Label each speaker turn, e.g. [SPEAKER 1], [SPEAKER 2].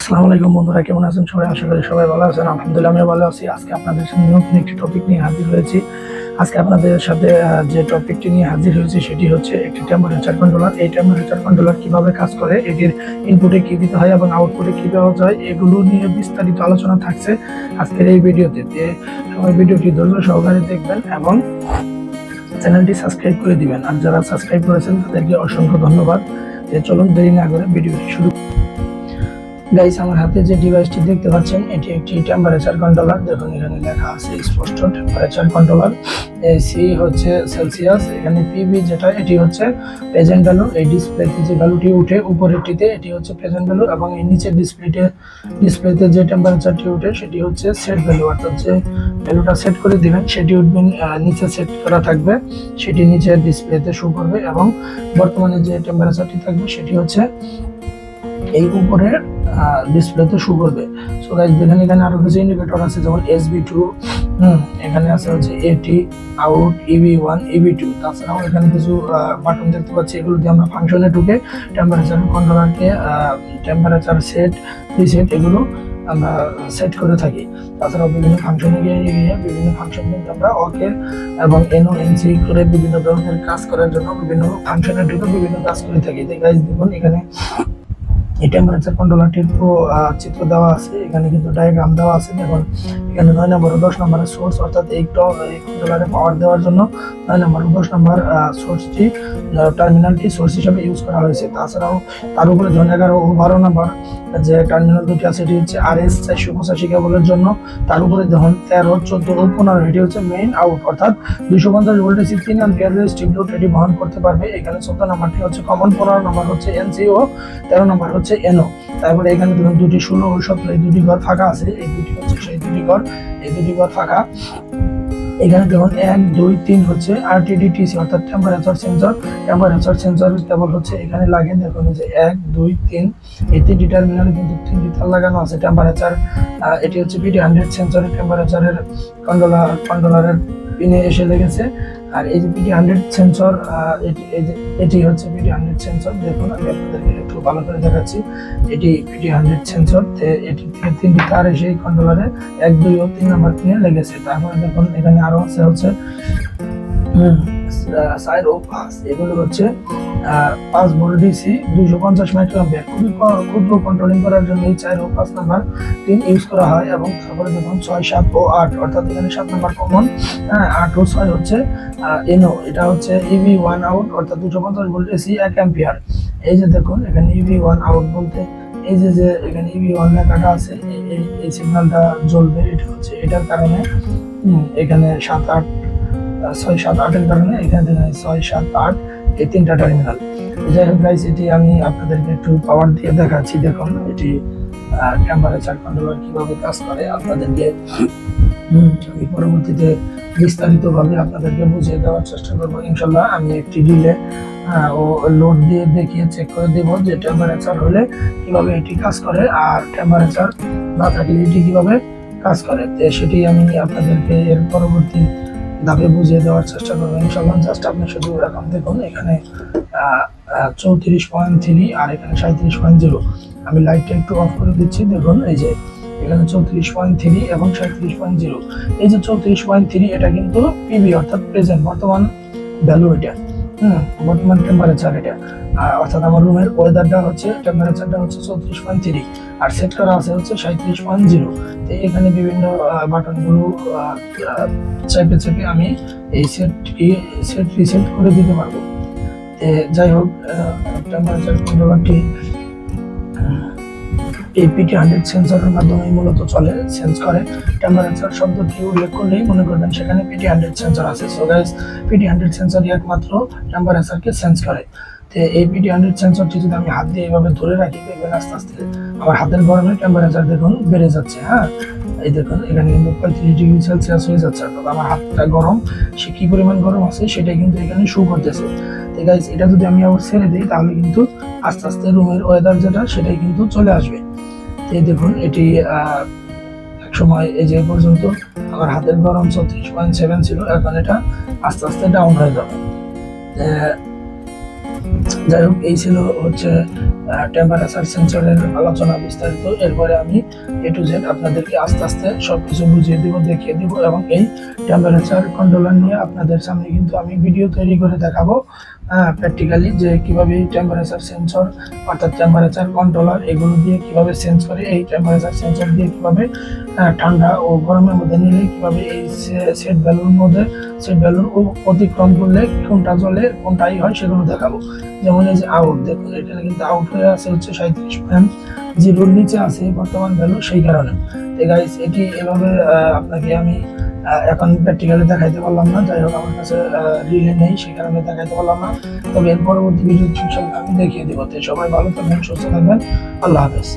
[SPEAKER 1] আসসালামু আলাইকুম বন্ধুরা, কেমন আছেন সবাই? আশা করি সবাই ভালো আছেন। আলহামদুলিল্লাহ আমি ভালো আছি। আজকে আপনাদের সামনে নতুন একটি টপিক নিয়ে হাজির হয়েছি। আজকে আপনাদের সাথে যে টপিকটি নিয়ে হাজির হয়েছি সেটি হচ্ছে একটি টেম্পারেচার কন্ট্রোলার। এই টেম্পারেচার কন্ট্রোলার কিভাবে কাজ করে, এটির ইনপুটে কি দিতে হয় এবং আউটপুটে কি দেওয়া যায়, এগুলো নিয়ে বিস্তারিত আলোচনা থাকছে আজকের এই ভিডিওতে। সবাই ভিডিওটি ধৈর্য সহকারে দেখবেন এবং চ্যানেলটি সাবস্ক্রাইব করে দিবেন। আর যারা সাবস্ক্রাইব করেছেন তাদেরকে অসংখ্য ধন্যবাদ। চলুন দেরি না করে ভিডিওটি শুরু। গাইস, আমার হাতে যে ডিভাইসটি দেখতে পাচ্ছেন এটি একটি টেম্পারেচার কন্ট্রোলার। দেখুন এখানে লেখা আছে স্পষ্ট টেম্পারেচার কন্ট্রোলার। সি হচ্ছে সেলসিয়াস, এখানে পিবি যেটা এটি হচ্ছে প্রেজেন্ট ভ্যালু। এই ডিসপ্লেতে যে ভ্যালুটি উঠে উপরেরটিতে এটি হচ্ছে প্রেজেন্ট ভ্যালু এবং এই নিচের ডিসপ্লেতে যে টেম্পারেচারটি উঠে সেটি হচ্ছে সেট ভ্যালু। অর্থাৎ যে ভ্যালুটা সেট করে দিবেন সেটি উঠবেন নিচে সেট করা থাকবে, সেটি নিচের ডিসপ্লেতে শো করবে এবং বর্তমানে যে টেম্পারেচারটি থাকবে সেটি হচ্ছে এই উপরের ডিসপ্লেতে শো করবে। সো গাইস, দেখেন এখানে আরো কিছু ইন্ডিকেটর আছে, যেমন SB2, এখানে আছে হচ্ছে AT, আউট, EB1, EB2। তাছাড়াও এখানে কিছু বাটন দেখতে পাচ্ছি, এগুলো দিয়ে আমরা ফাংশনে ঢুকে টেম্পারেচার কন্ট্রোলারকে টেম্পারেচার সেট, রিসেট এগুলো আমরা সেট করে থাকি। তাছাড়াও বিভিন্ন ফাংশনে গিয়ে বিভিন্ন ফাংশন কিন্তু আমরা ওকে এবং NO NC করে বিভিন্ন ধরনের কাজ করার জন্য বিভিন্ন ফাংশনে ঢুকে বিভিন্ন কাজ করে থাকি। গাইস দেখুন এখানে এই টেম্পারেচার কন্ট্রোলারটির চিত্র দেওয়া আছে, এখানে কিন্তু ডায়াগ্রাম দেওয়া আছে। দেখুন এখানে 9 নম্বর ও 10 নম্বরের সোর্স, অর্থাৎ এই কন্ট্রোলারে পাওয়ার দেওয়ার জন্য 9 নম্বর ও 10 নম্বর সোর্সটি টার্মিনালটি সোর্স হিসেবে ইউজ করা হয়েছে। তাছাড়াও তার উপরে 11 ও 12 নম্বর যে টার্মিনাল দুটি আছে এটি হচ্ছে RS 485 কেবলের জন্য। তার উপরে দেখুন 13, 14 ও 15 এটি হচ্ছে মেইন আউট, অর্থাৎ 250 ভোল্টের 3 অ্যাম্পিয়ার রেজিস্টিভ লোড এটি বহন করতে পারবে। এখানে 14 নম্বরটি হচ্ছে কমন, 15 নম্বর হচ্ছে NC ও 13 নম্বর হচ্ছে NO। তারপরে এখানে দেখুন দুটি 16 ও 17 এই দুটি ঘর ফাঁকা আছে, এই দুটি হচ্ছে সেই দুটি ঘর, এই দুটি ঘর ফাঁকা। এখানে দেখুন 1, 2, 3 হচ্ছে RTD/TC অর্থাৎ টেম্পারেচার সেন্সর। টেম্পারেচার সেন্সর কেবল হচ্ছে এখানে লাগে। দেখুন এই যে 1, 2, 3 এই তিনটি টার্মিনালে কিন্তু তিনটি তার লাগানো আছে। টেম্পারেচার এটি হচ্ছে PD100 সেন্সরের টেম্পারেচারের কন্ট্রোলারের পিনে এসে লেগেছে। আর এই যে PD100 সেন্সর, এটি হচ্ছে PD100 সেন্সর। দেখুন আমি আপনাদেরকে একটু ভালো করে দেখাচ্ছি, এটি PD100 সেন্সর। এটি থেকে তিনটি তার এসে এই কন্ট্রোলারে 1, 2 ও 3 নম্বর পিনে লেগেছে। তারপরে দেখুন এখানে আরো আছে হচ্ছে 4 ও 5, এগুলো হচ্ছে 5 ভোল্ট DC 250 মাইক্রোঅ্যাম্পিয়ার। খুবই ক্ষুদ্র কন্ট্রোলিং করার জন্য এই 4 ও 5 নাম্বার পিন ইউজ করা হয়। এবং তারপরে দেখুন 6, 7 ও 8, অর্থাৎ এখানে 7 নাম্বার কমন, 8 ও 6 হচ্ছে NO। এটা হচ্ছে EB1 আউট, অর্থাৎ 250 ভোল্ট AC 1 অ্যাম্পিয়ার। এই যে দেখুন এখানে EB1 আউট বলতে এই যে এখানে EB1 লেখাটা আছে, এই সিগন্যালটা জ্বলবে, এটা হচ্ছে এটার কারণে এখানে 7, 8, 6, 7, 8 এর কারণে এখানে দেখেন 6, 7, 8 এই তিনটা টার্মিনাল। যাই হোক গাইস, এটি আমি আপনাদেরকে একটু পাওয়ার দিয়ে দেখাচ্ছি। দেখুন এটি টেম্পারেচার কন্ট্রোলার কিভাবে কাজ করে আপনাদেরকে আমি পরবর্তীতে বিস্তারিতভাবে আপনাদেরকে বুঝিয়ে দেওয়ার চেষ্টা করবো ইনশাল্লাহ। আমি একটি রিলে ও লোড দিয়ে দেখিয়ে চেক করে দেব যে টেম্পারেচার হলে কিভাবে এটি কাজ করে আর টেম্পারেচার না থাকলে এটি কিভাবে কাজ করে, সেটি আমি আপনাদেরকে এর পরবর্তী ধাপে বুঝিয়ে দেওয়ার চেষ্টা করবো ইনশাল্লাহ। জাস্ট আপনি শুধু এখন দেখুন এখানে 34.3 আর এখানে 37.0। আমি লাইটটা একটু অফ করে দিচ্ছি। দেখুন এই যে এখানে 34.3 এবং 37.0। এই যে 34.3 এটা কিন্তু PB অর্থাৎ প্রেজেন্ট বর্তমান ভ্যালু, এটা বর্তমান টেম্পারেচার এটা। অর্থাৎ আমার রুমের ওয়েদারটা হচ্ছে টেম্পারেচারটা হচ্ছে 34.3 আর সেট করা আছে হচ্ছে 37.0। তো এখানে বিভিন্ন বাটনগুলো চেপে আমি এই সেট রিসেট করে দিতে পারবো। যাই হোক, টেম্পারেচার কন্ট্রোলারটি এই PD100 সেন্সরের মাধ্যমে মূলত চলে, সেন্স করে। টেম্পারেচার শব্দটি উল্লেখ করলেই মনে করবেন সেখানে PD100 সেন্সর আছে। সো গাইস, PD100 সেন্সরই একমাত্র টেম্পারেচারকে সেন্স করে। তো এই PD100 সেন্সরটি যদি আমি হাত দিয়ে এইভাবে ধরে রাখি, দেখবেন আস্তে আস্তে আমার হাতের গরমে টেম্পারেচার দেখুন বেড়ে যাচ্ছে। এই দেখুন এখানে কিন্তু 35 ডিগ্রি সেলসিয়াস হয়ে যাচ্ছে, অর্থাৎ আমার হাতটা গরম, সে কি পরিমাণ গরম আছে সেটাই কিন্তু এখানে শো করতেছে। তো গাইস, এটা যদি আমি আবার ছেড়ে দিই তাহলে কিন্তু আস্তে আস্তে রুমের ওয়েদার যেটা সেটাই কিন্তু চলে আসবে। এই দেখুন এটি এক সময় এই যে পর্যন্ত আমার হাতের গরম 34.7 ছিল, এখন এটা আস্তে আস্তে ডাউন হয়ে যাবে। যাই হোক, এই ছিল হচ্ছে টেম্পারেচার সেন্সরের আলোচনা বিস্তারিত। এরপরে আমি A to Z আপনাদেরকে আস্তে আস্তে সবকিছু বুঝিয়ে দিব, দেখিয়ে দিব, এবং এই টেম্পারেচার কন্ট্রোলার নিয়ে আপনাদের সামনে কিন্তু আমি ভিডিও তৈরি করে দেখাবো প্র্যাকটিক্যালি, যে কিভাবে এই টেম্পারেচার সেন্সর অর্থাৎ টেম্পারেচার কন্ট্রোলার এগুলো দিয়ে কিভাবে চেঞ্জ করে, এই টেম্পারেচার সেন্সর দিয়ে কিভাবে ঠান্ডা ও গরমের মধ্যে নিলে কিভাবে এই সেট ভ্যালুর মধ্যে সেট ভ্যালু অতিক্রম করলে কোনটা জ্বলে কোনটাই হয় সেগুলো দেখাবো। যেমন এই যে আউট, দেখুন এখানে কিন্তু আউট হয়ে আছে হচ্ছে 37.0 নিচে আছে বর্তমান ভ্যালু, সেই কারণে। তো গাইস, এটি এভাবে আপনাকে আমি এখন প্র্যাকটিক্যালি দেখাইতে পারলাম না। যাই হোক, আমার কাছে রিলে নেই, সেই কারণে দেখাইতে পারলাম না। তবে এর পরবর্তী ভিডিও আমি দেখিয়ে দেবো। তো সবাই ভালো থাকবেন, সুস্থ থাকবেন, আল্লাহ হাফেজ।